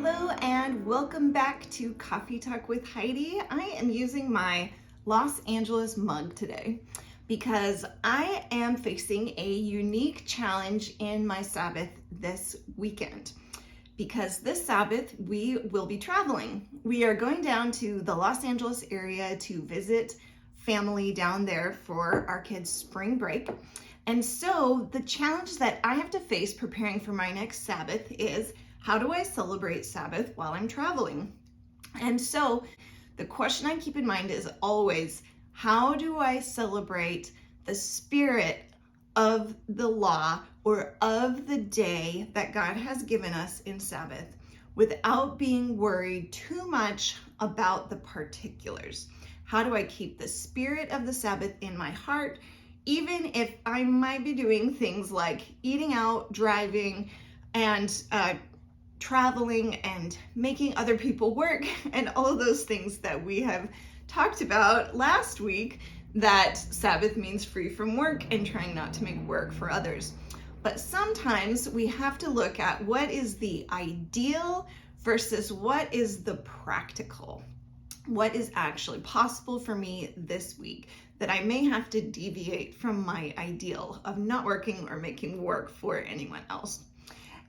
Hello and welcome back to Coffee Talk with Heidi. I am using my Los Angeles mug today because I am facing a unique challenge in my Sabbath this weekend. Because this Sabbath we will be traveling. We are going down to the Los Angeles area to visit family down there for our kids' spring break. And so the challenge that I have to face preparing for my next Sabbath is, how do I celebrate Sabbath while I'm traveling? And so the question I keep in mind is always, how do I celebrate the spirit of the law or of the day that God has given us in Sabbath without being worried too much about the particulars? How do I keep the spirit of the Sabbath in my heart, even if I might be doing things like eating out, driving, and traveling and making other people work and all of those things that we have talked about last week, that Sabbath means free from work and trying not to make work for others. But sometimes we have to look at what is the ideal versus what is the practical. What is actually possible for me this week that I may have to deviate from my ideal of not working or making work for anyone else.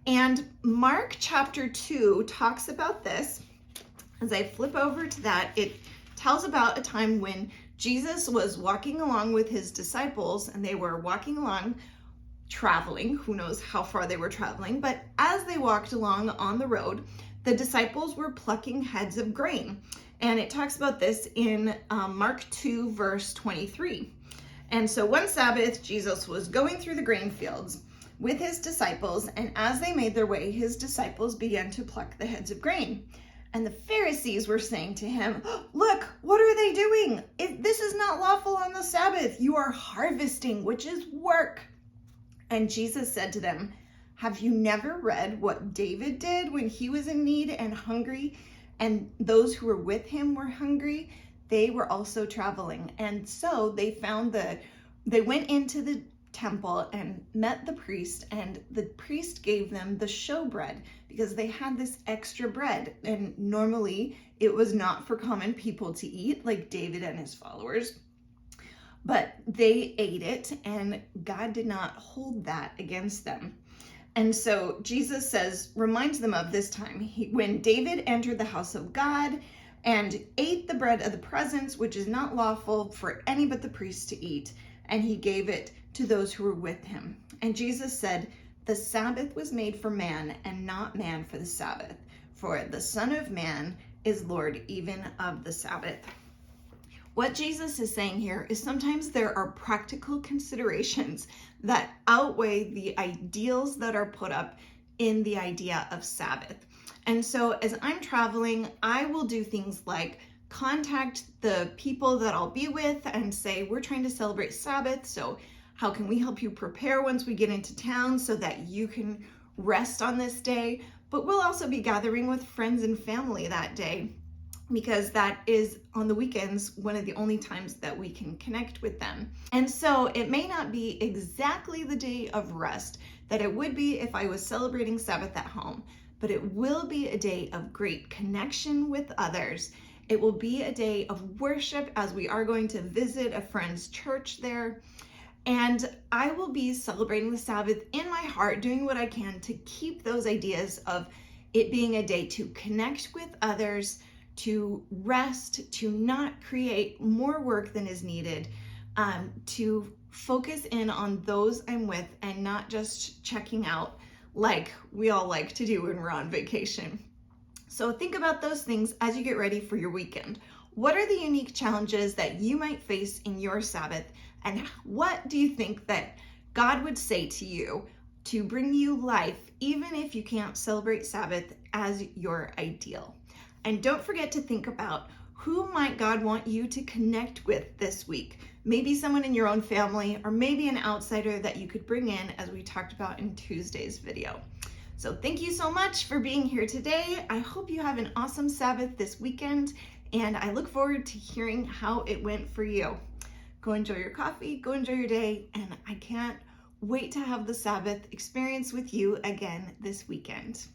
And Mark chapter 2 talks about this. As I flip over to that, it tells about a time when Jesus was walking along with his disciples, and they were walking along traveling. Who knows how far they were traveling, but as they walked along on the road, the disciples were plucking heads of grain. And it talks about this in Mark 2 verse 23. And so one Sabbath, Jesus was going through the grain fields with his disciples, and as they made their way, his disciples began to pluck the heads of grain. And the Pharisees were saying to him, "Look, what are they doing? This is not lawful on the Sabbath. You are harvesting, which is work." And Jesus said to them, "Have you never read what David did when he was in need and hungry, and those who were with him were hungry? They were also traveling." And so they went into the temple and met the priest, and the priest gave them the showbread because they had this extra bread, and normally it was not for common people to eat, like David and his followers, but they ate it, and God did not hold that against them. And so Jesus reminds them of this time when David entered the house of God and ate the bread of the presence, which is not lawful for any but the priest to eat, and he gave it to those who were with him. And Jesus said, "The Sabbath was made for man, and not man for the Sabbath. For the Son of Man is Lord even of the Sabbath." What Jesus is saying here is sometimes there are practical considerations that outweigh the ideals that are put up in the idea of Sabbath. And so as I'm traveling, I will do things like contact the people that I'll be with and say, "We're trying to celebrate Sabbath, so how can we help you prepare once we get into town so that you can rest on this day?" But we'll also be gathering with friends and family that day, because that is on the weekends one of the only times that we can connect with them. And so it may not be exactly the day of rest that it would be if I was celebrating Sabbath at home, but it will be a day of great connection with others. It will be a day of worship as we are going to visit a friend's church there. And I will be celebrating the Sabbath in my heart, doing what I can to keep those ideas of it being a day to connect with others, to rest, to not create more work than is needed, to focus in on those I'm with and not just checking out like we all like to do when we're on vacation. So think about those things as you get ready for your weekend. What are the unique challenges that you might face in your Sabbath? And what do you think that God would say to you to bring you life, even if you can't celebrate Sabbath as your ideal? And don't forget to think about, who might God want you to connect with this week? Maybe someone in your own family, or maybe an outsider that you could bring in, as we talked about in Tuesday's video. So thank you so much for being here today. I hope you have an awesome Sabbath this weekend, and I look forward to hearing how it went for you. Go enjoy your coffee, go enjoy your day, and I can't wait to have the Sabbath experience with you again this weekend.